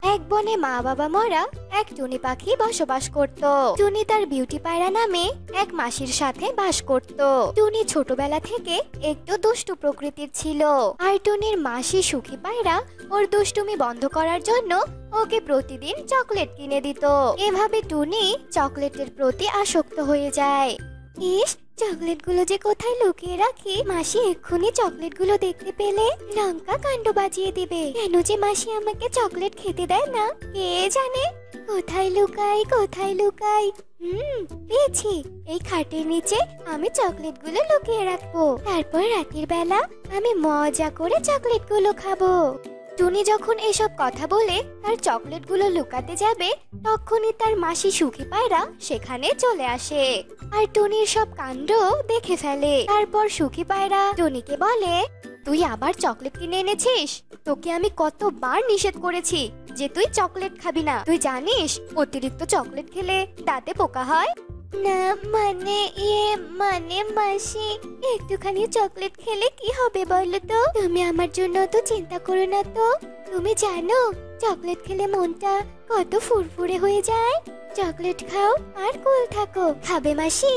এক বনে মা বাবা মরা এক টুনি পাখি বসবাস করত। টুনি তার বিউটি পায়রা নামে এক মাসির সাথে বাস করত। টুনি ছোটবেলা থেকে একটু দুষ্টু প্রকৃতির ছিল, আর টুনির মাসি সুখী পায়রা ওর দুষ্টুমি বন্ধ করার জন্য ওকে প্রতিদিন চকলেট কিনে দিত। এভাবে টুনি চকলেটের প্রতি আসক্ত হয়ে যায়। ইস, চকলেটগুলো যে কোথায় লুকিয়ে রাখি, মাসি এক্ষুনি চকলেটগুলো দেখতে পেলে লঙ্কা কাণ্ড বাজিয়ে দিবে। কেন যে মাসি আমাকে চকলেট খেতে দেয় না কে জানে। কোথায় লুকাই কোথায় লুকাই। পেয়েছি, এই খাটের নিচে আমি চকলেটগুলো লুকিয়ে রাখবো। তারপর রাতের বেলা আমি মজা করে চকলেটগুলো খাবো। টুনি যখন এসব কথা বলে তার চকলেটগুলো লুকাতে যাবে, তখনই তার মাসি সুখী পায়রা সেখানে চলে আসে আর টুনির সব কাণ্ড দেখে ফেলে। তারপর সুখী পায়রা টুনিকে বলে, তুই আবার চকলেট কিনে এনেছিস? তোকে আমি কতবার নিষেধ করেছি যে তুই চকলেট খাবি না। তুই জানিস অতিরিক্ত চকলেট খেলে দাঁতে পোকা হয়। না মানে মাসি, একটুখানি চকলেট খেলে কি হবে বলো তো? তুমি আমার জন্য তো চিন্তা করো না তো। তুমি জানো চকলেট খেলে মনটা কত ফুরফুরে হয়ে যায়। চকলেট খাও আর কুল থাকো। খাবে মাসি?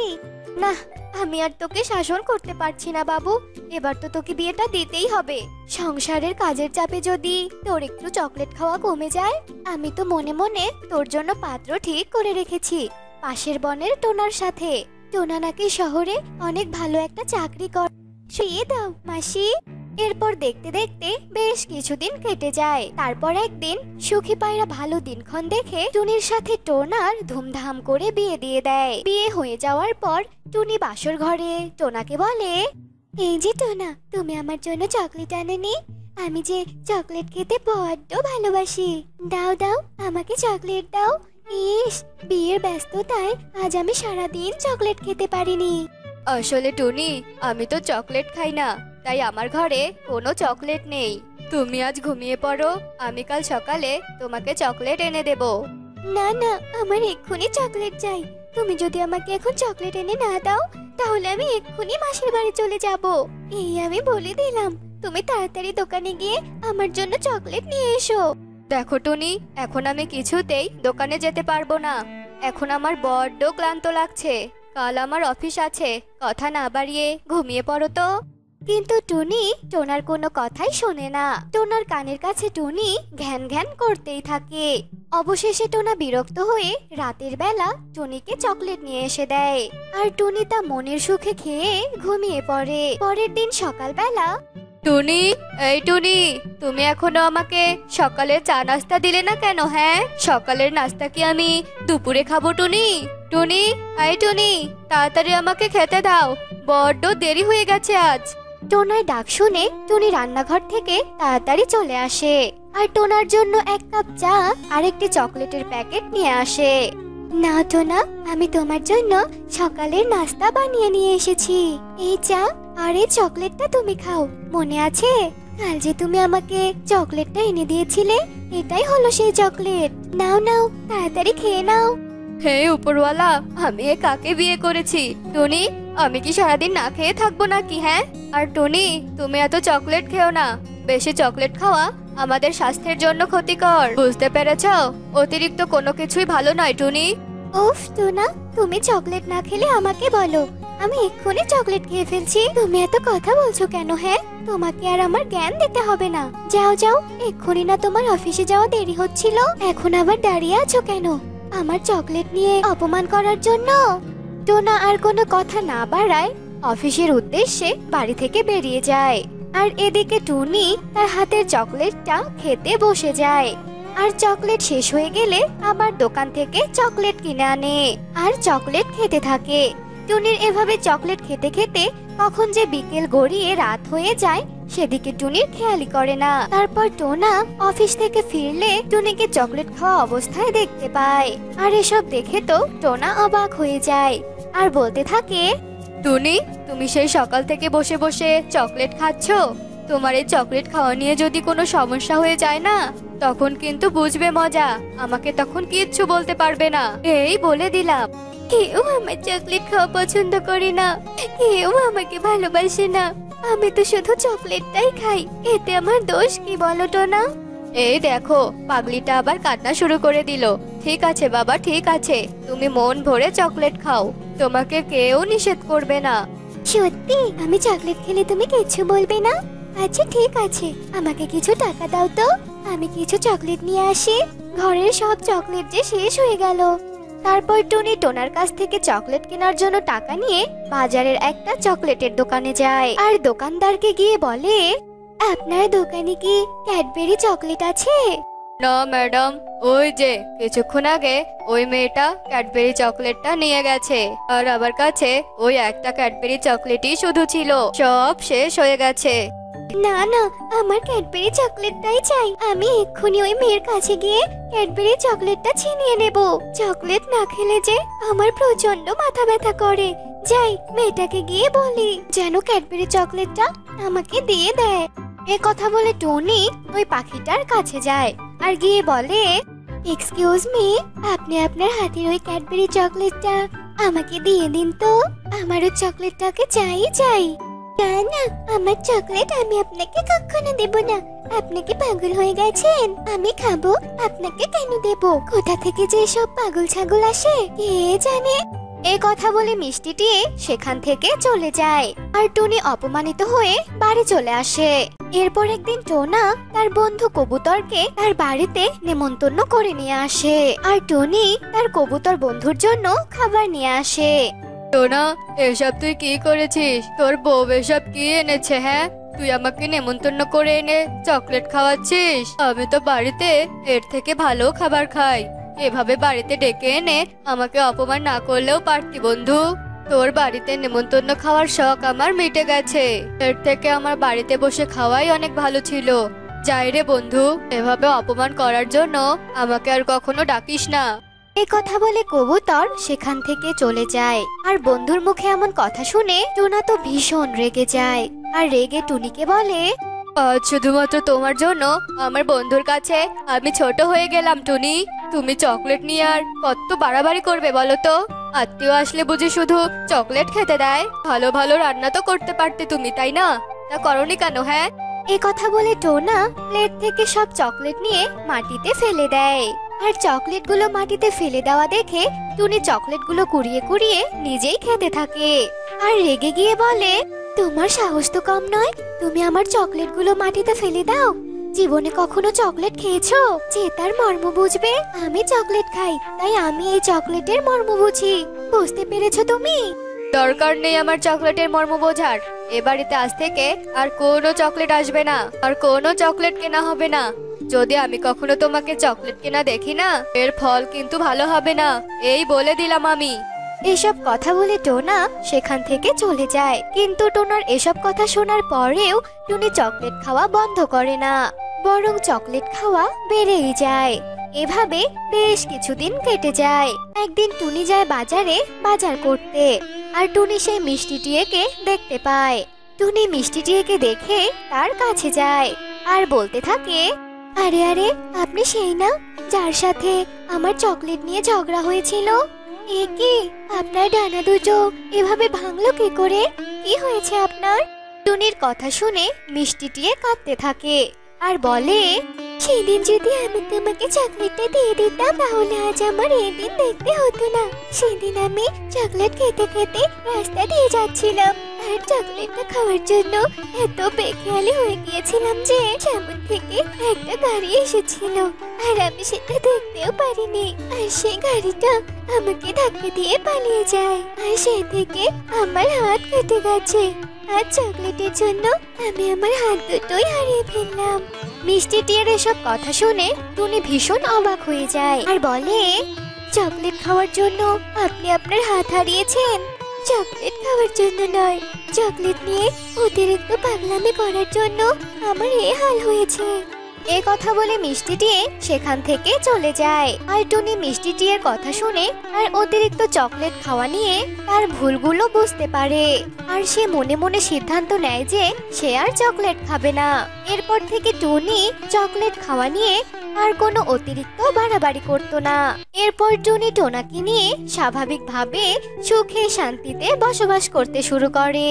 না, আমি আর তোকে শাসন করতে পারছি না বাবু। এবার তো তোকে বিয়েটা দিতেই হবে। সংসারের কাজের চাপে যদি তোর একটু চকলেট খাওয়া কমে যায়, আমি তো মনে মনে তোর জন্য পাত্র ঠিক করে রেখেছি পাশের বনের টোনার সাথে। টোনা নাকি শহরে অনেক ভালো একটা চাকরি করে। শুয়ে দাও মাসি। এরপর দেখতে দেখতে বেশ কিছুদিন কেটে যায়। তারপর একদিন সুখী পায়রা ভালো দিনক্ষণ দেখে টুনির সাথে টোনার ধুমধাম করে বিয়ে দিয়ে দেয়। বিয়ে হয়ে যাওয়ার পর টুনি বাসর ঘরে টোনাকে বলে, এই যে টোনা, তুমি আমার জন্য চকলেট আনোনি? আমি যে চকলেট খেতে বড্ড ভালোবাসি। দাও দাও, আমাকে চকলেট দাও। ইস, বিয়ের ব্যস্ততায় আজ আমি সারাদিন চকলেট খেতে পারিনি। আসলে টুনি, আমি তো চকলেট খাই না, তাই আমার ঘরে কোনো চকলেট নেই। তুমি আজ ঘুমিয়ে পড়ো, আমি কাল সকালে তোমাকে চকলেট এনে দেব। না না, আমার এক্ষুনি চকলেট চাই। তুমি যদি আমাকে এখন চকলেট এনে না দাও, তাহলে আমি এক্ষুনি মাসির বাড়ি চলে যাব। এই আমি বলে দিলাম। তুমি তাড়াতাড়ি দোকানে গিয়ে আমার জন্য চকলেট নিয়ে এসো। দেখো টুনি, এখন আমি কিছুতেই দোকানে যেতে পারবো না। এখন আমার বড্ড ক্লান্ত লাগছে, কাল আমার অফিস আছে। কথা না বাড়িয়ে ঘুমিয়ে পড়ো তো। কিন্তু টুনি টোনার কোনো কথাই শোনে না। টোনার কানের কাছে টুনি ঘ্যান ঘ্যান করতেই থাকে। অবশেষে টোনা বিরক্ত হয়ে রাতের বেলা টুনিকে চকলেট নিয়ে এসে দেয়, আর টুনি তা মনের সুখে খেয়ে ঘুমিয়ে পড়ে। পরের দিন সকালবেলা, টুনি, এই টুনি, তুমি এখনো আমাকে সকালের চা নাস্তা দিলে না কেন? হ্যাঁ, সকালের নাস্তা কি আমি দুপুরে খাবো? টুনি টুনি, এই টুনি, তাড়াতাড়ি আমাকে খেতে দাও, বড্ড দেরি হয়ে গেছে আজ। টোনার ডাক শুনে টুনি রান্নাঘর থেকে তাড়াতাড়ি চলে আসে আর টোনার জন্য এক কাপ চা আর একটি চকলেটের প্যাকেট নিয়ে আসে। না টোনা, আমি তোমার জন্য সকালের নাস্তা বানিয়ে নিয়ে এসেছি। এই চা আর এই চকলেটটা তুমি খাও। মনে আছে কাল যে তুমি আমাকে চকলেটটা এনে দিয়েছিলে? এটাই হলো সেই চকলেট। নাও নাও, তাড়াতাড়ি খেয়ে নাও। হে উপরওয়ালা, আমি এ কাকে বিয়ে করেছি? টুনি, আমি কি সারাদিন না খেয়ে থাকবো নাকি? হ্যাঁ, আর টুনি, তুমি এত চকলেট খেও না। বেশি চকলেট খাওয়া আমাদের স্বাস্থ্যের জন্য ক্ষতিকর, বুঝতে পেরেছো? অতিরিক্ত কোনো কিছুই ভালো নয় টুনি। উফ টোনা, তুমি চকলেট না খেলে আমাকে বলো, আমি এক্ষুনি চকলেট খেয়ে ফেলছি। তুমি এত কথা বলছো কেন? হ্যাঁ, তোমাকে আর আমার জ্ঞান দিতে হবে না। যাও যাও, এক্ষুনি না তোমার অফিসে যাওয়া দেরি হচ্ছিল, এখন আবার দাঁড়িয়ে আছো কেন আমার চকলেট নিয়ে অপমান করার জন্য? টোনা আর কোনো কথা না বাড়ায় অফিসের উদ্দেশ্যে বাড়ি থেকে বেরিয়ে যায়। আর এদিকে টুনি তার হাতের চকলেটটা খেতে বসে যায়। আর চকলেট শেষ হয়ে গেলে আবার দোকান থেকে চকলেট কিনে আনে আর চকলেট খেতে থাকে। টুনির এভাবে চকলেট খেতে খেতে কখন যে বিকেল গড়িয়ে রাত হয়ে যায় সেদিকে টুনির খেয়ালই করে না। তারপর টোনা অফিস থেকে ফিরলে টুনিকে চকলেট খাওয়া অবস্থায় দেখতে পায়। আর এসব দেখে তো টোনা অবাক হয়ে যায় আর বলতে থাকে, টুনি, তুমি সেই সকাল থেকে বসে বসে চকলেট খাচ্ছো? তোমার এই চকলেট খাওয়া নিয়ে যদি কোনো সমস্যা হয়ে যায় না, তখন কিন্তু বুঝবে মজা। আমাকে তখন কিচ্ছু বলতে পারবে না, এই বলে দিলাম। কেউ আমার চকলেট খাওয়া পছন্দ করে না, কেউ আমাকে ভালোবাসে না। আমি তো শুধু চকলেটটাই খাই, এতে আমার দোষ কি বলো টোনা? এই দেখো, পাগলিটা আবার কান্না শুরু করে দিল। ঠিক আছে বাবা, ঠিক আছে, তুমি মন ভরে চকলেট খাও, তোমাকে কেউ নিষেধ করবে না। সত্যি আমি চকলেট খেলে তুমি কিছু বলবে না? আচ্ছা ঠিক আছে, আমাকে কিছু টাকা দাও তো, আমি কিছু চকলেট নিয়ে আসি। ঘরের সব চকলেট যে শেষ হয়ে গেল। তারপর টুনি টোনার কাছ থেকে চকলেট কেনার জন্য টাকা নিয়ে বাজারের একটা চকলেটের দোকানে যায় আর দোকানদারকে গিয়ে বলে, আপনার দোকানে কি ক্যাডবেরি চকলেট আছে? না ম্যাডাম, ওই যে কিছুক্ষণ আগে ওই মেয়েটা ক্যাডবেরি চকলেটটা নিয়ে গেছে, আর আমার কাছে ওই একটা ক্যাডবেরি চকলেটই শুধু ছিল, সব শেষ হয়ে গেছে। না না, আমার ক্যাডবেরি চকলেটটাই চাই। আমি এক্ষুনি ওই মেয়ের কাছে গিয়ে ক্যাডবেরি চকলেটটা ছিনিয়ে নেব। চকলেট না খেলে যে আমার প্রচন্ড মাথা ব্যথা করে। যাই, মেয়েটাকে গিয়ে বলি যেন ক্যাডবেরি চকলেটটা আমাকে দিয়ে দেয়। এ কথা বলে টনি ওই পাখিটার কাছে যায় আর গিয়ে বলে, এক্সকিউজ মি, আপনি আপনার হাতের ওই ক্যাডবেরি চকলেটটা আমাকে দিয়ে দিন তো, আমার ওই চকলেটটাকে চাই চাই। না না, আমার চকলেট আমি আপনাকে কখনো দেব না। আপনি কি পাগল হয়ে গেছেন? আমি খাবো, আপনাকে কেন দেব? কোথা থেকে যে সব পাগল ছাগল আসে কে জানে। এই কথা বলে মিষ্টিটি সেখান থেকে চলে যায় আর টুনি অপমানিত হয়ে বাড়ি চলে আসে। এরপর একদিন টোনা তার বন্ধু কবুতরকে তার বাড়িতে নেমন্তন্ন করে নিয়ে আসে আর টুনি তার কবুতর বন্ধুর জন্য খাবার নিয়ে আসে। টোনা, এসব তুই কি করেছিস? তোর বউ এসব কি এনেছে? হ্যাঁ, তুই আমাকে নেমন্তন্ন করে এনে চকলেট খাওয়াচ্ছিস? আমি তো বাড়িতে এর থেকে ভালো খাবার খাই। এভাবে বাড়িতে ডেকে এনে আমাকে অপমান না করলেও পারতি বন্ধু। তোর বাড়িতে নেমন্তন্ন খাওয়ার শখ আমার মিটে গেছে। এর থেকে আমার বাড়িতে বসে খাওয়াই অনেক ভালো ছিল। যাই রে বন্ধু, এভাবে অপমান করার জন্য আমাকে আর কখনো ডাকিস না। এই কথা বলে কবুতর সেখান থেকে চলে যায় আর বন্ধুর মুখে এমন কথা শুনে টোনা তো ভীষণ রেগে যায় আর রেগে টুনিকে বলে, আজ শুধুমাত্র তোমার জন্য আমার বন্ধুর কাছে আমি ছোট হয়ে গেলাম টুনি। তুমি চকলেট নিয়ে আর কত বাড়াবাড়ি করবে বলো তো? আত্মীয় আসলে বুঝি শুধু চকলেট খেতে দেয়? ভালো ভালো রান্না তো করতে পারতে তুমি, তাই না? তা করনি কেন? হ্যাঁ, এই কথা বলে টোনা প্লেট থেকে সব চকলেট নিয়ে মাটিতে ফেলে দেয় আর চকলেটগুলো মাটিতে ফেলে দেওয়া দেখে টুনি চকলেটগুলো কুড়িয়ে কুড়িয়ে নিজেই খেতে থাকে আর রেগে গিয়ে বলে, তোমার সাহস তো কম নয়, তুমি আমার চকলেটগুলো মাটিতে ফেলে দাও। জীবনে কখনো চকলেট খেয়েছো? যে তার মর্ম বুঝবে। আমি চকলেট খাই, তাই আমি এই চকলেটের মর্ম বুঝি। বুঝতে পেরেছো তুমি? দরকার নেই আমার চকলেটের মর্ম বোঝার। এ বাড়িতে আজ থেকে আর কোনো চকলেট আসবে না, আর কোনো চকলেট কেনা হবে না। যদি আমি কখনো তোমাকে চকলেট কেনা দেখি না, এর ফল কিন্তু ভালো হবে না, এই বলে দিলাম আমি। এসব কথা বলে টোনা সেখান থেকে চলে যায়, কিন্তু টোনার এসব কথা শোনার পরেও টুনি চকলেট খাওয়া বন্ধ করে না, বরং চকলেট খাওয়া বেড়েই যায়। এভাবে বেশ কিছুদিন কেটে যায়। একদিন টুনি যায় বাজারে বাজার করতে আর টুনি সেই মিষ্টি টিয়েকে দেখতে পায়। টুনি মিষ্টি টিয়েকে দেখে তার কাছে যায় আর বলতে থাকে, আরে আরে, আপনি সেই না যার সাথে আমার চকলেট নিয়ে ঝগড়া হয়েছিল? এ কি, আপনার ডানা দুটো এভাবে ভাঙলো কি করে? কি হয়েছে আপনার? টুনির কথা শুনে মিষ্টি টিয়ে কাঁদতে থাকে আর বলে, সেদিন যদি আমি তোমাকে চকলেটটা দিয়ে দিতাম তাহলে আজ আমার এই দিন দেখতে হতো না। সেদিন আমি চকলেট খেতে খেতে রাস্তা দিয়ে যাচ্ছিলাম আর চকলেটটা খাওয়ার জন্য এত বেখেয়ালি হয়ে গিয়েছিলাম যে সামনে থেকে একটা গাড়ি এসেছিল আর আমি সেটা দেখতেও পারিনি, আর সেই গাড়িটা আমাকে ধাক্কা দিয়ে পালিয়ে যায় আর সেই থেকে আমার হাত কেটে গেছে। আর চকলেটের জন্য আমি আমার হাত দুটোই হারিয়ে ফেললাম। মিষ্টি টিয়ের এসব কথা শুনে টুনি ভীষণ অবাক হয়ে যায় আর বলে, চকলেট খাওয়ার জন্য আপনি আপনার হাত হারিয়েছেন? চকলেট খাওয়ার জন্য নয়, চকলেট নিয়ে অতিরিক্ত পাগলামি করার জন্য আমার এই হাল হয়েছে। এ কথা বলে মিষ্টি টিয়ে সেখান থেকে চলে যায় আর টুনি মিষ্টি টিয়ের কথা শুনে আর অতিরিক্ত চকলেট খাওয়া নিয়ে তার ভুলগুলো বুঝতে পারে আর সে মনে মনে সিদ্ধান্ত নেয় যে সে আর চকলেট খাবে না। এরপর থেকে টুনি চকলেট খাওয়া নিয়ে আর কোনো অতিরিক্ত বাড়াবাড়ি করতো না। এরপর টুনি টোনাকে নিয়ে স্বাভাবিকভাবে সুখে শান্তিতে বসবাস করতে শুরু করে।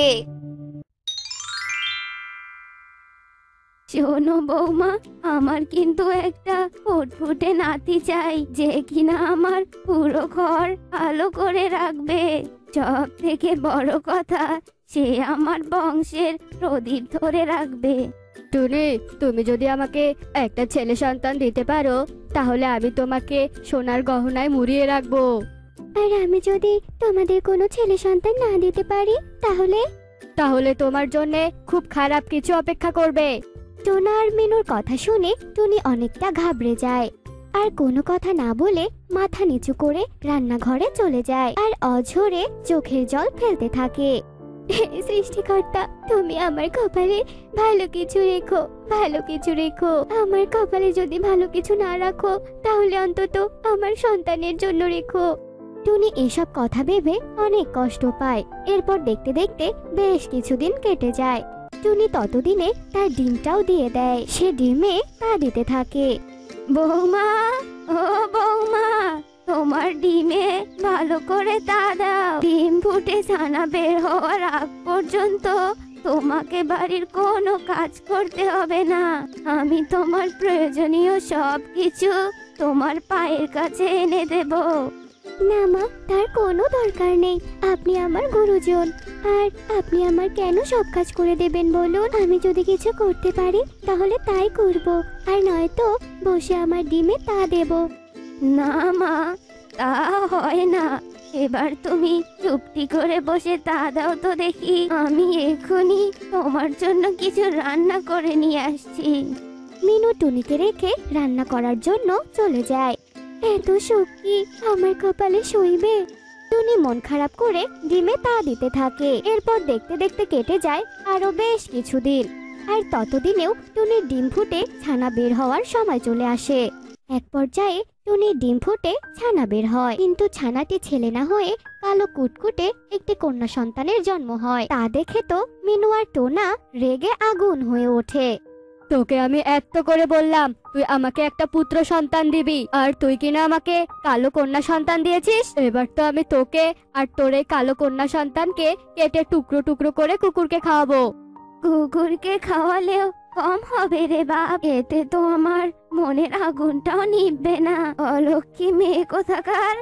শোনো বৌমা, আমার কিন্তু একটা ফুটফুটে নাতি চাই, যে কিনা আমার পুরো ঘর আলো করে রাখবে। সব থেকে বড় কথা, সে আমার বংশের প্রদীপ ধরে রাখবে। টুনি, তুমি যদি আমাকে একটা ছেলে সন্তান দিতে পারো তাহলে আমি তোমাকে সোনার গহনায় মুড়িয়ে রাখবো। আর আমি যদি তোমাদের কোনো ছেলে সন্তান না দিতে পারি তাহলে? তাহলে তোমার জন্য খুব খারাপ কিছু অপেক্ষা করবে। টোনা আর মিনুর কথা শুনে টুনি অনেকটা ঘাবড়ে যায়, আর কোনো কথা না বলে মাথা নিচু করে রান্নাঘরে চলে যায় আর অঝরে চোখের জল ফেলতে থাকে। সৃষ্টিকর্তা, তুমি আমার কপালে ভালো কিছু রেখো, ভালো কিছু রেখো। আমার কপালে যদি ভালো কিছু না রাখো তাহলে অন্তত আমার সন্তানের জন্য রেখো। টুনি এসব কথা ভেবে অনেক কষ্ট পায়। এরপর দেখতে দেখতে বেশ কিছুদিন কেটে যায়। টুনি ততদিনে তার ডিমটাও দিয়ে দেয়। সে ডিমে তা দিতে থাকে। বৌমা, ও বৌমা, তোমার ডিমে ভালো করে তা দাও। ডিম ফুটে ছানা বের হওয়ার আগ পর্যন্ত তোমাকে বাড়ির কোনো কাজ করতে হবে না। আমি তোমার প্রয়োজনীয় সব কিছু তোমার পায়ের কাছে এনে দেব। না মা, তার কোনো দরকার নেই। আপনি আমার গুরুজন, আর আপনি আমার কেন সব কাজ করে দেবেন বলুন? আমি যদি কিছু করতে পারি তাহলে তাই করব, আর নয়তো বসে আমার ডিমে তা দেব। না মা, তা হয় না। এবার তুমি চুপটি করে বসে তা দাও তো দেখি। আমি এখনই তোমার জন্য কিছু রান্না করে নিয়ে আসছি। মিনু টুনিকে রেখে রান্না করার জন্য চলে যায়। এত শক্তি আমার কপালে সইবে? টুনি মন খারাপ করে ডিমে তা দিতে থাকে। এরপর দেখতে দেখতে কেটে যায় আরো বেশ কিছুদিন। আর ততদিনেও টুনির ডিম ফুটে ছানা বের হওয়ার সময় চলে আসে। এক পর্যায়ে টুনির ডিম ফুটে ছানা বের হয়, কিন্তু ছানাটি ছেলে না হয়ে কালো কুটকুটে একটি কন্যা সন্তানের জন্ম হয়। তা দেখে তো মিনু আর টোনা রেগে আগুন হয়ে ওঠে। তোকে আমি এত করে বললাম তুই আমাকে একটা পুত্র সন্তান দিবি, আর তুই কিনা আমাকে কালো কন্যা সন্তান দিয়েছিস। এবার তো আমি তোকে আর তোর এই কালো কন্যা সন্তানকে কেটে টুকরো টুকরো করে কুকুরকে খাওয়াবো। কুকুরকে খাওয়ালেও কম হবে রে বাপ, এতে তো আমার মনের আগুনটাও নিভবে না। অলক্ষী মেয়ে কোথাকার।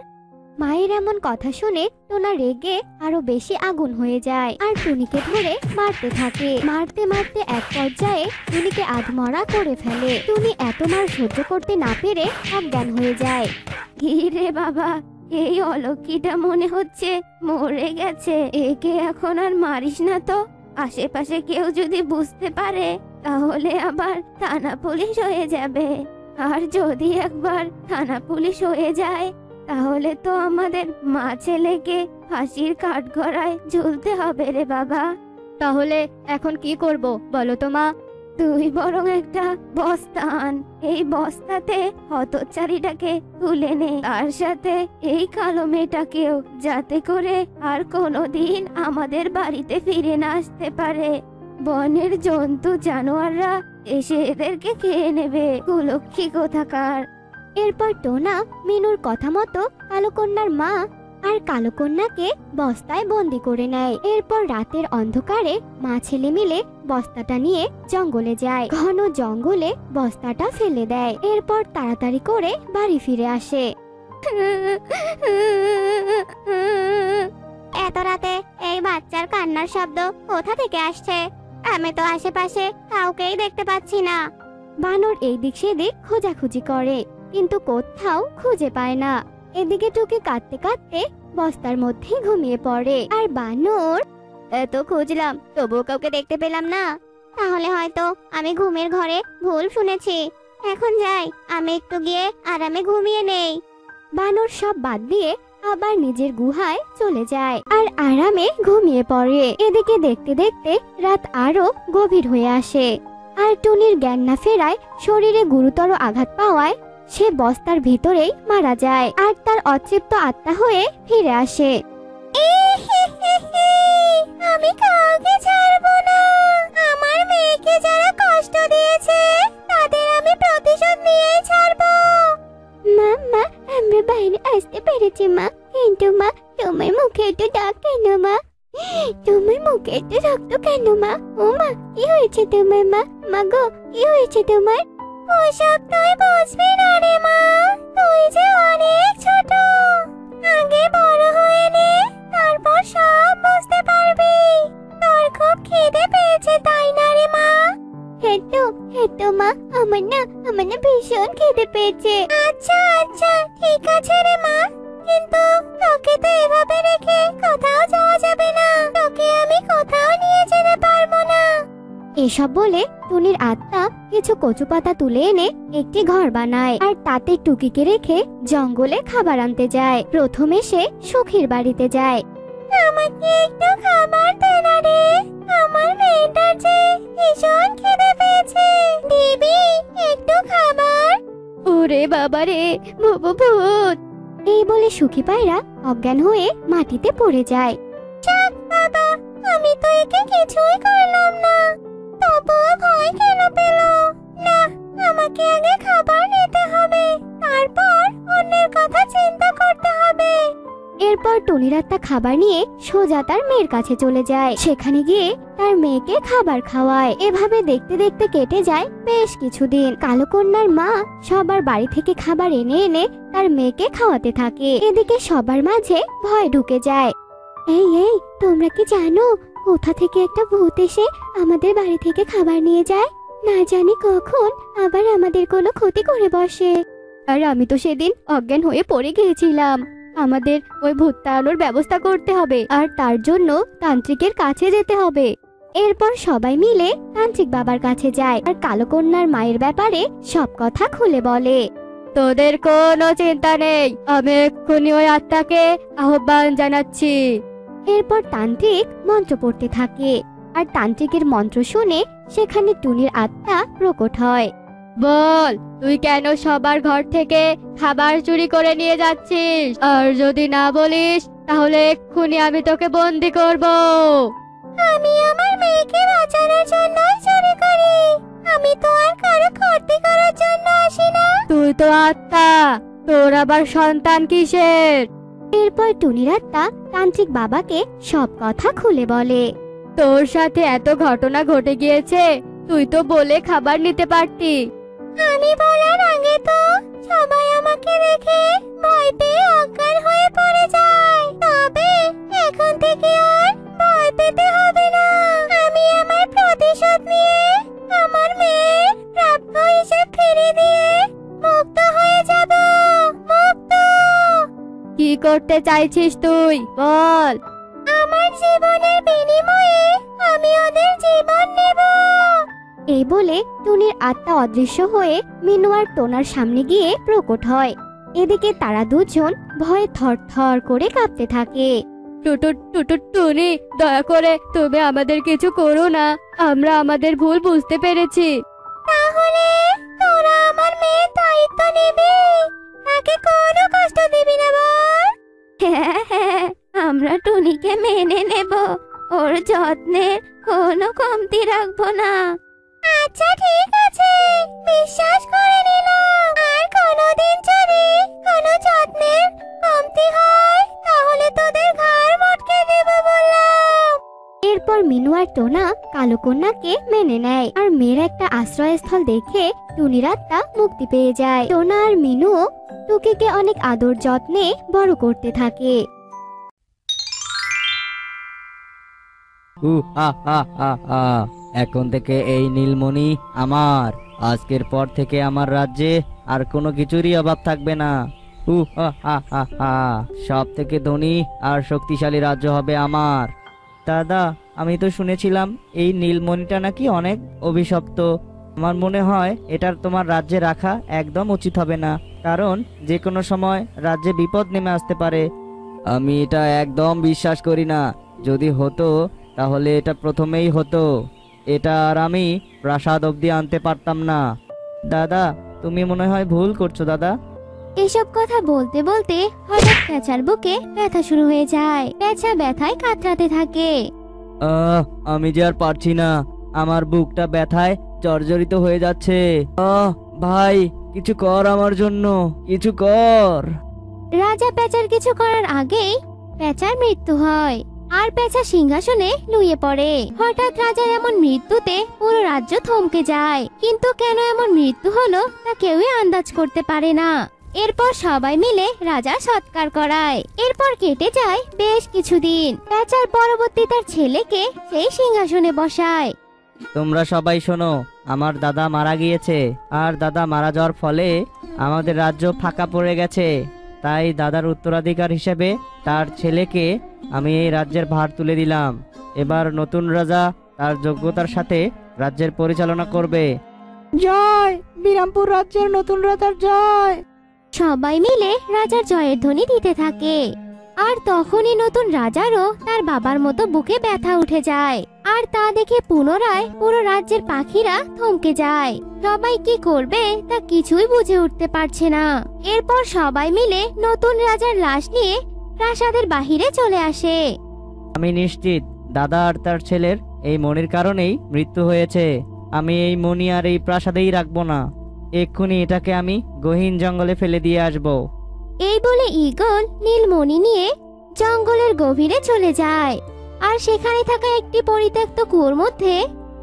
মায়ের এমন কথা শুনে টোনা রেগে আরো বেশি আগুন হয়ে যায় আর টুনিকে ধরে মারতে থাকে। মারতে মারতে এক পর্যায়ে টুনিকে আধমরা করে ফেলে। টুনি এত মার সহ্য করতে না পেরে অজ্ঞান হয়ে যায়। কি রে বাবা, এই অলক্ষীটা মনে হচ্ছে মরে গেছে। একে এখন আর মারিস না তো। আশেপাশে কেউ যদি বুঝতে পারে তাহলে আবার থানা পুলিশ হয়ে যাবে। আর যদি একবার থানা পুলিশ হয়ে যায় তাহলে তো আমাদের মা ছেলেকে ফাঁসির কাঠগড়ায় ঝুলতে হবে রে বাবা। তাহলে এখন কি করব বলো তো মা? তুই বরং একটা বস্তা আন। এই বস্তাতে হতচারীটাকে তুলে নে, তার সাথে এই কালো মেয়েটাকেও, যাতে করে আর কোনোদিন আমাদের বাড়িতে ফিরে না আসতে পারে। বনের জন্তু জানোয়াররা এসে এদেরকে খেয়ে নেবে। কুলক্ষী কোথাকার। এরপর টোনা মিনুর কথা মতো কালো কন্যার মা আর কালো কন্যাকে বস্তায় বন্দি করে নেয়। এরপর রাতের অন্ধকারে মা ছেলে মিলে বস্তাটা নিয়ে জঙ্গলে যায়। ঘন জঙ্গলে বস্তাটা ফেলে দেয়। এরপর তাড়াতাড়ি করে বাড়ি ফিরে আসে। এত রাতে এই বাচ্চার কান্নার শব্দ কোথা থেকে আসছে? আমি তো আশেপাশে কাউকেই দেখতে পাচ্ছি না। বানর এই দিক সেদিক খোঁজাখুঁজি করে, কিন্তু কোথাও খুঁজে পায় না। এদিকে টুকি কাঁদতে কাঁদতে বস্তার মধ্যে ঘুমিয়ে পড়ে। আর বানর, এত খুঁজলাম তবুও কাউকে দেখতে পেলাম না। তাহলে হয়তো আমি ঘুমের ঘরে ভুল শুনেছি। এখন যাই, আমি একটু গিয়ে আরামে ঘুমিয়ে নেই। বানর সব বাদ দিয়ে আবার নিজের গুহায় চলে যায় আর আরামে ঘুমিয়ে পড়ে। এদিকে দেখতে দেখতে রাত আরো গভীর হয়ে আসে। আর টুনির জ্ঞান না ফেরায় শরীরে গুরুতর আঘাত পাওয়ায় সে বস্তার ভিতরেই মারা যায় আর তার অতৃপ্ত আত্মা হয়ে ফিরে আসে। আমি কাউকে ছাড়বো না। আমার মেয়েকে যারা কষ্ট দিয়েছে তাদের আমি প্রতিশোধ নিয়েই ছাড়বো। মা, আমরা বাইরে আসতে পেরেছি মা, কিন্তু মা তোমার মুখে একটু ডাক কেন মা? তোমার মুখে এত রক্ত কেন মা? ও মা, কি হয়েছে তোমার মা? মা গো, কি হয়েছে তোমার? ওসব তুই বুঝবি না রে মা, তুই যে অনেক ছোট। আগে বড় হয়ে নে, তারপর সব বুঝতে পারবি। তোর খুব খিদে পেয়েছে তাই না রে মা? হেতো মা, আমার না ভীষণ খিদে পেয়েছে। আচ্ছা আচ্ছা, ঠিক আছে রে মা, কিন্তু তোকে তো এভাবে রেখে কোথাও যাওয়া যাবে না। তোকে আমি কোথাও নিয়ে যেতে পারবো না। এসব বলে টুনির আত্মা কিছু কচু পাতা তুলে এনে একটি ঘর বানায়, আর তাতে টুকিকে রেখে জঙ্গলে খাবার আনতে যায়। প্রথমে সে সখীর বাড়িতে যায়। আমাকে একটু খাবার দে না রে, আমার মেয়েটার যে ভীষণ খিদে পেয়েছে। দিবি একটু খাবার? ওরে বাবা রে, ভূত! এই বলে সুখী পায়রা অজ্ঞান হয়ে মাটিতে পড়ে যায়। যাক বাবা, আমি তো একে কিছুই করলাম না, তবুও ভয় কেন পেল? না, আমাকে আগে খাবার নিতে হবে, তারপর অন্যের কথা চিন্তা করতে হবে। এরপর টুনির আত্মা খাবার নিয়ে সোজা তার মেয়ের কাছে চলে যায়। সেখানে গিয়ে তার মেয়েকে খাবার খাওয়ায়। এভাবে দেখতে দেখতে কেটে যায় বেশ কিছুদিন। কালো কন্যার মা সবার বাড়ি থেকে খাবার এনে এনে তার মেয়েকে খাওয়াতে থাকে। এদিকে সবার মাঝে ভয় ঢুকে যায়। এই তোমরা কি জানো কোথা থেকে একটা ভূত এসে আমাদের বাড়ি থেকে খাবার নিয়ে যায়? না জানি কখন আবার আমাদের কোনো ক্ষতি করে বসে। আর আমি তো সেদিন অজ্ঞান হয়ে পড়ে গিয়েছিলাম। আমাদের ওই ভূত তাড়ানোর ব্যবস্থা করতে হবে, আর তার জন্য তান্ত্রিকের কাছে যেতে হবে। এরপর সবাই মিলে তান্ত্রিক বাবার কাছে যায় আর কালো কন্যার মায়ের ব্যাপারে সব কথা খুলে বলে। তোদের কোনো চিন্তা নেই, আমি এক্ষুনি ওই আত্মাকে আহ্বান জানাচ্ছি। এরপর তান্ত্রিক মন্ত্র পড়তে থাকে, আর তান্ত্রিকের মন্ত্র শুনে সেখানে টুনির আত্মা প্রকট হয়। বল, তুই কেন সবার ঘর থেকে খাবার চুরি করে নিয়ে যাচ্ছিস? আর যদি না বলিস তাহলে এক্ষুনি আমি তোকে বন্দি করব। আমি আমার মেয়েকে বাঁচানোর জন্য চুরি করি, আমি তো আর কারো ক্ষতি করার জন্য আসি না। তুই তো আত্মা, তোর আবার সন্তান কিসের? এরপর টুনির আত্মা তান্ত্রিক বাবাকে সব কথা খুলে বলে। তোর সাথে এত ঘটনা ঘটে গিয়েছে, তুই তো বলে খাবার নিতে পারতি। আমি বলার আগে তো সবাই আমাকে দেখে ভয় পেয়ে অজ্ঞান হয়ে পড়ে যায়। তবে এখন থেকে আর ভয় পেতে হবে না। আমি আমার প্রতিশোধ নিয়ে আমার মেয়ের প্রাপ্য হিসেব ফিরিয়ে দিয়ে মুক্ত হয়ে যাব। মুক্ত! কি করতে চাইছিস তুই, বল? আমার জীবনের বিনিময়ে আমি ওদের জীবন নেব। এই বলে টুনির আত্মা অদৃশ্য হয়ে মিনু আর টোনার সামনে গিয়ে প্রকট হয়। এদিকে তারা দুজন ভয়ে থরথর করে কাঁপতে থাকে। টুনি, দয়া করে তুমি আমাদের কিছু করো না, আমরা আমাদের ভুল বুঝতে পেরেছি। তাহলে তোরা আমার মেয়ের দায়িত্ব নিবি, তাকে কোনো কষ্ট দিবি না বল? হ্যাঁ, আমরা টুনিকে মেনে নেব, ওর যত্নের কোনো কমতি রাখবো না। আচ্ছা ঠিক আছে, বিশ্বাস করে নিলাম। আর কোনোদিন যদি কোনো যত্নের কমতি হয় তাহলে তোদের ঘাড় মটকে দেব বললাম। এরপর মিনু আর টোনা কালো কন্যাকে মেনে নেয়, আর মেয়ের একটা আশ্রয়স্থল দেখে টুনির আত্মা মুক্তি পেয়ে যায়। টোনা আর মিনু টুকিকে অনেক আদর যত্নে বড় করতে থাকে। এখন থেকে এই নীলমণি আমার। আজকের পর থেকে আমার রাজ্যে আর কোনো কিছুরই অভাব থাকবে না। সব থেকে ধনী আর শক্তিশালী রাজ্য হবে আমার। দাদা, আমি তো শুনেছিলাম এই নীলমণিটা নাকি অনেক অভিশপ্ত। আমার মনে হয় এটার তোমার রাজ্যে রাখা একদম উচিত হবে না, কারণ যে কোনো সময় রাজ্যে বিপদ নেমে আসতে পারে। আমি এটা একদম বিশ্বাস করি না। যদি হতো তাহলে এটা প্রথমেই হতো, এটা আর আমি প্রাসাদ অবধি আনতে পারতাম না। দাদা, তুমি মনে হয় ভুল করছো দাদা। এসব কথা বলতে বলতে হঠাৎ পেঁচার বুকে ব্যথা শুরু হয়ে যায়। পেঁচা ব্যথায় কাতরাতে থাকে। আমি যে আর পারছি না, আমার বুকটা ব্যথায় জর্জরিত হয়ে যাচ্ছে। ভাই, কিছু কর আমার জন্য, কিছু কর। রাজা পেঁচার কিছু করার আগেই পেঁচার মৃত্যু হয়। আর পেঁচা সিংহাসনে লুইয়ে পড়ে। হঠাৎ রাজার এমন মৃত্যুতে পুরো রাজ্য থমকে যায়, কিন্তু কেন এমন মৃত্যু হলো তা কেউই আন্দাজ করতে পারে না। এরপর সবাই মিলে রাজার সৎকার করায়। এরপর কেটে যায় বেশ কিছুদিন। পেঁচার পরবর্তী তার ছেলেকে সেই সিংহাসনে বসায়। তোমরা সবাই শোনো, আমার দাদা মারা গিয়েছে, আর দাদা মারা যাওয়ার ফলে আমাদের রাজ্য ফাঁকা পড়ে গেছে। তাই দাদার উত্তরাধিকার হিসেবে তার ছেলেকে আমি এই রাজ্যের ভার তুলে দিলাম। এবার নতুন রাজা তার যোগ্যতার সাথে রাজ্যের পরিচালনা করবে। জয়, বিরামপুর রাজ্যের নতুন রাজার জয়। সবাই মিলে রাজার জয়ের ধ্বনি দিতে থাকে। আর তখনই নতুন রাজারও তার বাবার মতো বুকে ব্যথা উঠে যায়। আর তা দেখে পুনরায় পুরো রাজ্যের পাখিরা থমকে যায়। সবাই কি করবে তা কিছুই বুঝে উঠতে পারছে না। এরপর সবাই মিলে নতুন রাজার লাশ নিয়ে প্রাসাদের বাহিরে চলে আসে। আমি নিশ্চিত দাদা আর তার ছেলের এই মনির কারণেই মৃত্যু হয়েছে। আমি এই মণি আর এই প্রাসাদেই রাখবো না। এক্ষুনি এটাকে আমি গহীন জঙ্গলে ফেলে দিয়ে আসবো। এই বলে ঈগল নীলমণি নিয়ে জঙ্গলের গভীরে চলে যায়। আর সেখানে থাকা একটি পরিত্যক্ত কুয়োর মধ্যে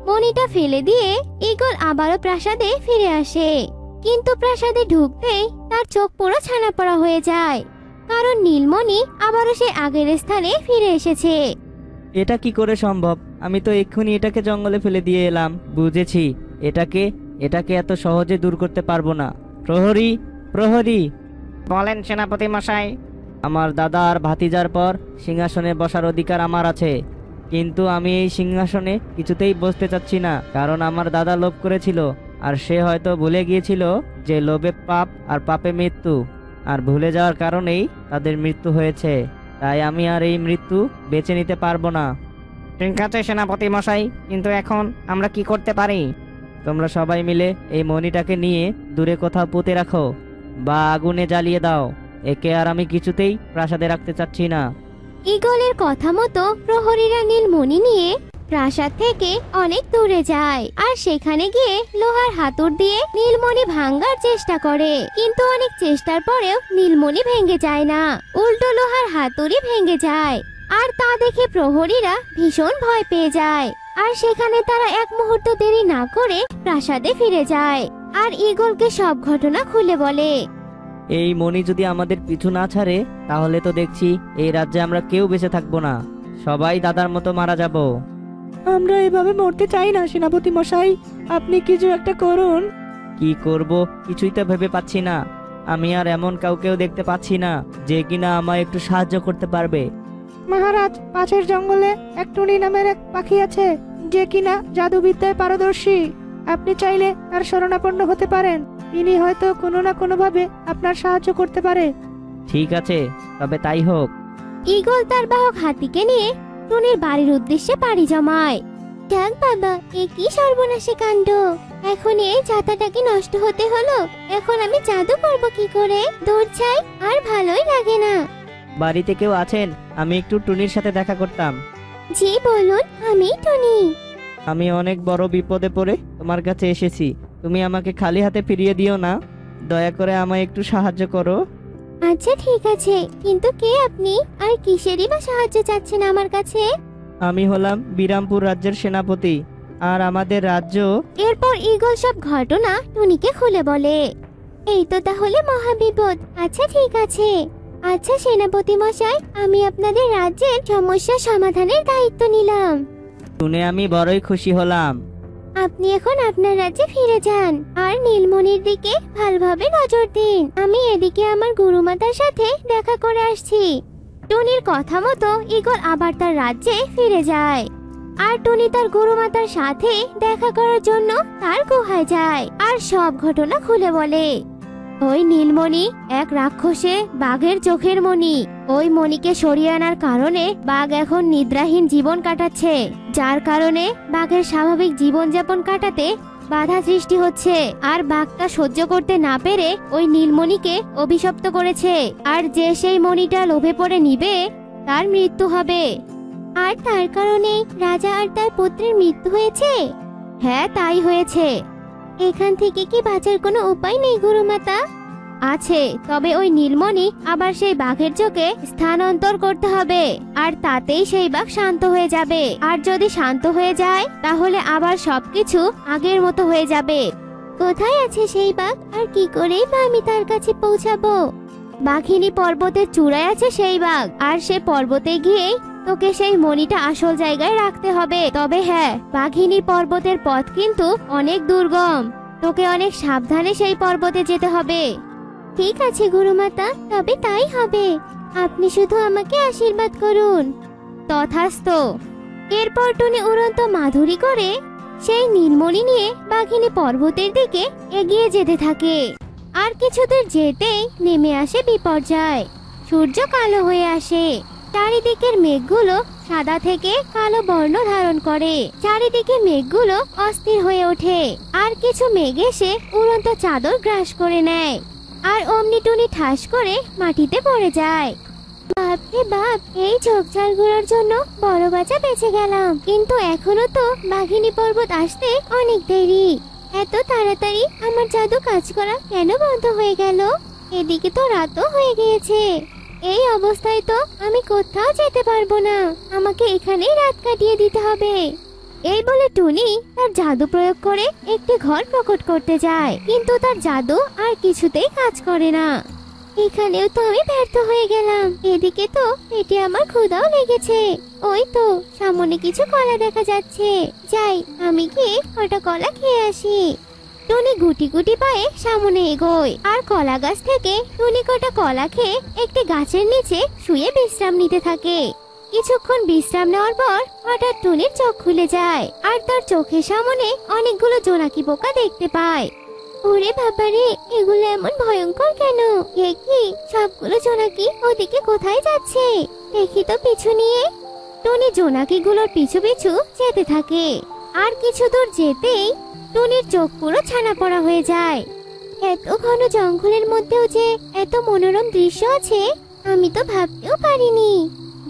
মণিটা ফেলে দিয়ে ঈগল আবারও প্রাসাদে ফিরে আসে। কিন্তু প্রাসাদে ঢুকতেই তার চোখ পুরো ছানাপড়া হয়ে যায়, কারণ নীলমণি আবারও সে আগের স্থানে ফিরে এসেছে। এটা কি করে সম্ভব? আমি তো এক্ষুনি এটাকে জঙ্গলে ফেলে দিয়ে এলাম। বুঝেছি, এটাকে এত সহজে দূর করতে পারবো না। প্রহরী, প্রহরী! বলেন সেনাপতি মশাই। আমার দাদা আর ভাতিজার পর সিংহাসনে বসার অধিকার আমার আছে, কিন্তু আমি এই সিংহাসনে কিছুতেই বসতে চাচ্ছি না, কারণ আমার দাদা লোভ করেছিল, আর সে হয়তো ভুলে গিয়েছিল যে লোভে পাপ আর পাপে মৃত্যু, আর ভুলে যাওয়ার কারণেই তাদের মৃত্যু হয়েছে। তাই আমি আর এই মৃত্যু বেছে নিতে পারবো না। ঠিক আছে সেনাপতি মশাই, কিন্তু এখন আমরা কি করতে পারি? তোমরা সবাই মিলে এই মণিটাকে নিয়ে দূরে কোথাও পুঁতে রাখো বা আগুনে জ্বালিয়ে দাও। একে আর আমি কিছুতেই প্রাসাদে রাখতে চাচ্ছি না। ঈগলের কথা মতো প্রহরীরা নীলমণি নিয়ে প্রাসাদ থেকে অনেক দূরে যায়। আর সেখানে গিয়ে লোহার হাতুড় দিয়ে নীলমণি ভাঙার চেষ্টা করে, কিন্তু অনেক চেষ্টার পরেও নীলমণি ভেঙে যায় না, উল্টো লোহার হাতুড়ি ভেঙে যায়। আর তা দেখে প্রহরীরা ভীষণ ভয় পেয়ে যায়। আর সেখানে তারা এক মুহূর্ত দেরি না করে প্রাসাদে ফিরে যায় আর ঈগলকে সব ঘটনা খুলে বলে। এই মণি যদি আমাদের পিছু না ছাড়ে, তাহলে তো দেখছি এই রাজ্যে আমরা কেউ বেঁচে থাকবো না, সবাই দাদার মতো মারা যাব। আমরা এভাবে মরতে চাই না সেনাপতি মশাই, আপনি কিছু একটা করুন। কি করব কিছুই তো ভেবে পাচ্ছি না। আমি আর এমন কাউকেও দেখতে পাচ্ছি না যে কিনা আমায় একটু সাহায্য করতে পারবে। মহারাজ, পাশের জঙ্গলে এক টুনি নামের এক পাখি আছে, যে কিনা জাদুবিদ্যায় পারদর্শী। আপনি চাইলে তার শরণাপন্ন হতে পারেন, তিনি হয়তো কোনো না কোনো ভাবে আপনার সাহায্য করতে পারে। ঠিক আছে, তবে তাই হোক। ঈগল তার বাহক হাতিকে নিয়ে টুনির বাড়ির উদ্দেশ্যে পাড়ি জমায়। যাক বাবা, এ কি সর্বনাশী কাণ্ড! এখন এই ছাতাটাকে নষ্ট হতে হলো। এখন আমি জাদু করব কি করে? দূর চাই, আর ভালোই লাগে না। বাড়িতে কেউ আছেন? আমি একটু টুনির সাথে দেখা করতাম। জি বলুন, আমি টুনি। আমি অনেক বড় বিপদে পড়ে তোমার কাছে এসেছি, তুমি আমাকে খালি হাতে ফিরিয়ে দিও না। দয়া করে আমায় একটু সাহায্য করো। আচ্ছা ঠিক আছে, কিন্তু কে আপনি আর কিসেরই বা সাহায্য চাচ্ছেন আমার কাছে? আমি হলাম বিরামপুর রাজ্যের সেনাপতি, আর আমাদের রাজ্য। এরপর ঈগল সব ঘটনা টুনিকে খুলে বলে। এই তো তাহলে মহাবিপদ। আচ্ছা ঠিক আছে। আচ্ছা সেনাপতি মশাই, আমি আপনাদের রাজ্যের সমস্যা সমাধানের দায়িত্ব নিলাম। শুনে আমি বড়ই খুশি হলাম। আপনি এখন আপনার রাজ্যে ফিরে যান আর নীলমণির দিকে ভালোভাবে নজর দিন। আমি এদিকে আমার গুরুমাতার সাথে দেখা করে আসছি। টুনির কথা মতো ঈগল আবার তার রাজ্যে ফিরে যায়। আর টুনি তার গুরুমাতার সাথে দেখা করার জন্য তার গুহায় যায় আর সব ঘটনা খুলে বলে। ওই নীলমণি এক রাক্ষসে বাঘের চোখের মণি। ওই মণিকে সরিয়ে আনার কারণে বাঘ এখন নিদ্রাহীন জীবন কাটাচ্ছে, যার কারণে বাঘের স্বাভাবিক জীবনযাপন কাটাতে বাধা সৃষ্টি হচ্ছে। আর বাঘটা সহ্য করতে না পেরে ওই নীলমণিকে অভিশপ্ত করেছে, আর যে সেই মণিটা লোভে পড়ে নিবে তার মৃত্যু হবে। আর তার কারণে রাজা আর তার পুত্রের মৃত্যু হয়েছে। হ্যাঁ, তাই হয়েছে। এখান থেকে কি বাঁচার কোনো উপায় নেই গুরুমাতা? আছে, তবে ওই নীলমণি আবার সেই বাঘের চোখে স্থানান্তর করতে হবে, আর তাতেই সেই বাঘ শান্ত হয়ে যাবে। আর যদি শান্ত হয়ে যায় তাহলে আবার সবকিছু আগের মতো হয়ে যাবে। কোথায় আছে সেই বাঘ, আর কি করেই বা আমি তার কাছে পৌঁছাবো? বাঘিনী পর্বতের চূড়ায় আছে সেই বাঘ, আর সে পর্বতে গিয়েই তোকে সেই মণিটা আসল জায়গায় রাখতে হবে। তবে হ্যাঁ, বাঘিনী পর্বতের পথ কিন্তু অনেক দুর্গম, তোকে অনেক সাবধানে সেই পর্বতে যেতে হবে। ঠিক আছে গুরুমাতা, তবে তাই হবে। আপনি শুধু আমাকে আশীর্বাদ করুন। তথাস্তু। এরপর টুনি উড়ন্ত মাধুরী করে সেই নীলমণি নিয়ে বাঘিনী পর্বতের দিকে এগিয়ে যেতে থাকে। আর কিছুদূর যেতেই নেমে আসে বিপর্যয়। সূর্য কালো হয়ে আসে, চারিদিকের মেঘগুলো সাদা থেকে কালো বর্ণ ধারণ করে। চারিদিকে মেঘগুলো অস্থির হয়ে ওঠে, আর কিছু মেঘ এসে উড়ন্ত চাদর গ্রাস করে নেয়, আর অমনি টুনি ঠাস করে মাটিতে পড়ে যায়। বাপরে বাপ, এই ঝোপঝাড়গুলোর জন্য বড় বাঁচা বেঁচে গেলাম, কিন্তু এখনো তো বাঘিনী পর্বত আসতে অনেক দেরি। এত তাড়াতাড়ি আমার জাদু কাজ করা কেন বন্ধ হয়ে গেল? এদিকে তো রাতও হয়ে গিয়েছে। এই অবস্থায় তো আমি কোথাও যেতে পারবো না, আমাকে এখানেই রাত কাটিয়ে দিতে হবে। এই বলে টুনি তার জাদু প্রয়োগ করে একটি ঘর প্রকট করতে যায়, কিন্তু তার জাদু আর কিছুতেই কাজ করে না। এখানেও তো আমি ব্যর্থ হয়ে গেলাম। এদিকে তো পেটে আমার ক্ষুধাও লেগেছে। ওই তো সামনে কিছু কলা দেখা যাচ্ছে, যাই আমি গিয়ে কটা কলা খেয়ে আসি। টুনি গুটি গুটি পায়ে সামনে এগোয়, আর কলা গাছ থেকে টুনি কটা কলা খেয়ে একটি গাছের নিচে শুয়ে বিশ্রাম নিতে থাকে। কিছুক্ষণ বিশ্রাম নেওয়ার পর হঠাৎ টুনির চোখ খুলে যায়, আর তার চোখের সামনে অনেকগুলো জোনাকি পোকা দেখতে পায়। ওরে বাবারে, এগুলো এমন ভয়ঙ্কর কেন? এ কি, সবগুলো জোনাকি ওদিকে কোথায় যাচ্ছে? দেখি তো পিছু নিয়ে। টুনি জোনাকিগুলোর পিছু পিছু যেতে থাকে, আর কিছু দূর যেতেই টুনির চোখ পুরো ছানা পড়া হয়ে যায়। এত ঘন জঙ্গলের মধ্যেও যে এত মনোরম দৃশ্য আছে আমি তো ভাবতেও পারিনি।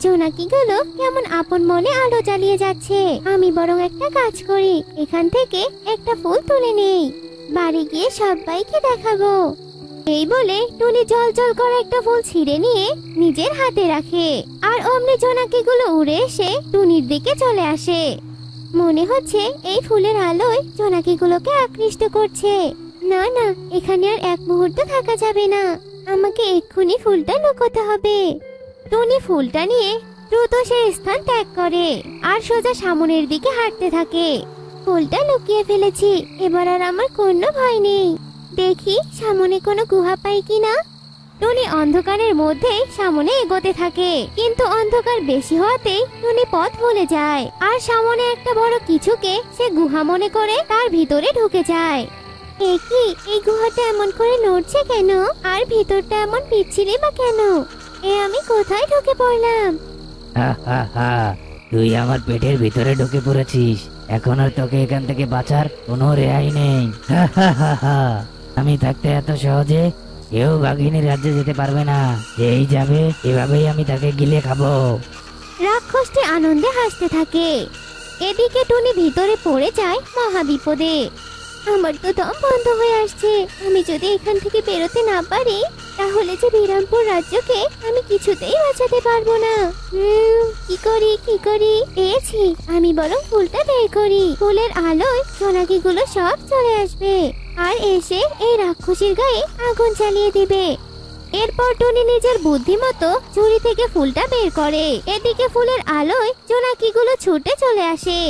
জোনাকিগুলো কেমন আপন মনে আলো জ্বালিয়ে যাচ্ছে। আমি বরং একটা কাজ করি, এখান থেকে একটা ফুল তুলে নেই, বাড়ি গিয়ে সবাইকে দেখাবো। এই বলে টুনি জল জল করে একটা ফুল ছিঁড়ে নিয়ে নিজের হাতে রাখে, আর অমনি জোনাকিগুলো উড়ে এসে টুনির দিকে চলে আসে। মনে হচ্ছে এই ফুলের আলোয় জোনাকিগুলোকে আকৃষ্ট করছে। না না, এখানে আর এক মুহূর্ত থাকা যাবে না, আমাকে এক্ষুনি ফুলটা লুকোতে হবে। টুনি ফুলটা নিয়ে দ্রুত সেই স্থান ত্যাগ করে আর সোজা সামনের দিকে হাঁটতে থাকে। ফুলটা লুকিয়ে ফেলেছি, এবার আর আমার কোনো ভয় নেই। দেখি সামনে কোনো গুহা পাই কিনা। টুনি অন্ধকারের মধ্যে সামনে এগোতে থাকে, কিন্তু অন্ধকার বেশি হওয়াতেই টুনি পথ ভুলে যায়, আর সামনে একটা বড় কিছুকে সে গুহা মনে করে তার ভিতরে ঢুকে যায়। কি, এই গুহাটা এমন করে নড়ছে কেন? আর ভিতরটা এমন পিচ্ছিল বা কেন? আমি কোথায় ঢুকে পড়লাম? তুই আমার পেটের ভিতরে ঢুকে পড়েছিস, এখন আর তোকে এখান থেকে বাঁচার কোনো রেহাই নেই। আমি থাকতে এত সহজে কেউ বাঘিনীর রাজ্যে যেতে পারবে না। যেই যাবে এভাবেই আমি তাকে গিলে খাবো। রাক্ষসটি আনন্দে হাসতে থাকে। এদিকে টুনি ভিতরে পড়ে যায় মহা বিপদে। আমার তো দম বন্ধ হয়ে আসছে, আমি যদি এখান থেকে বেরোতে না পারি তাহলে যে বিরামপুর রাজ্যকে আমি কিছুতেই বাঁচাতে পারবো না। কি করি পেয়েছি, আমি বরং ফুলটা বের করি। ফুলের আলোয় সোনাকিগুলো সব চলে আসবে আর এসে এই রাক্ষসীর গায়ে আগুন জ্বালিয়ে দিবে। এরপর টুনি নিজের বুদ্ধিমতো ঝুড়ি থেকে ফুলটা বের করে। এদিকে ফুলের আলোয় জোনাকিগুলো ছুটে চলে আসে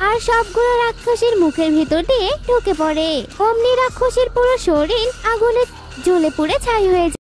আর সবগুলো রাক্ষসীর মুখের ভিতর দিয়ে ঢুকে পড়ে। অমনি রাক্ষসীর পুরো শরীর আগুনে জ্বলে পুড়ে ছাই হয়ে যায়।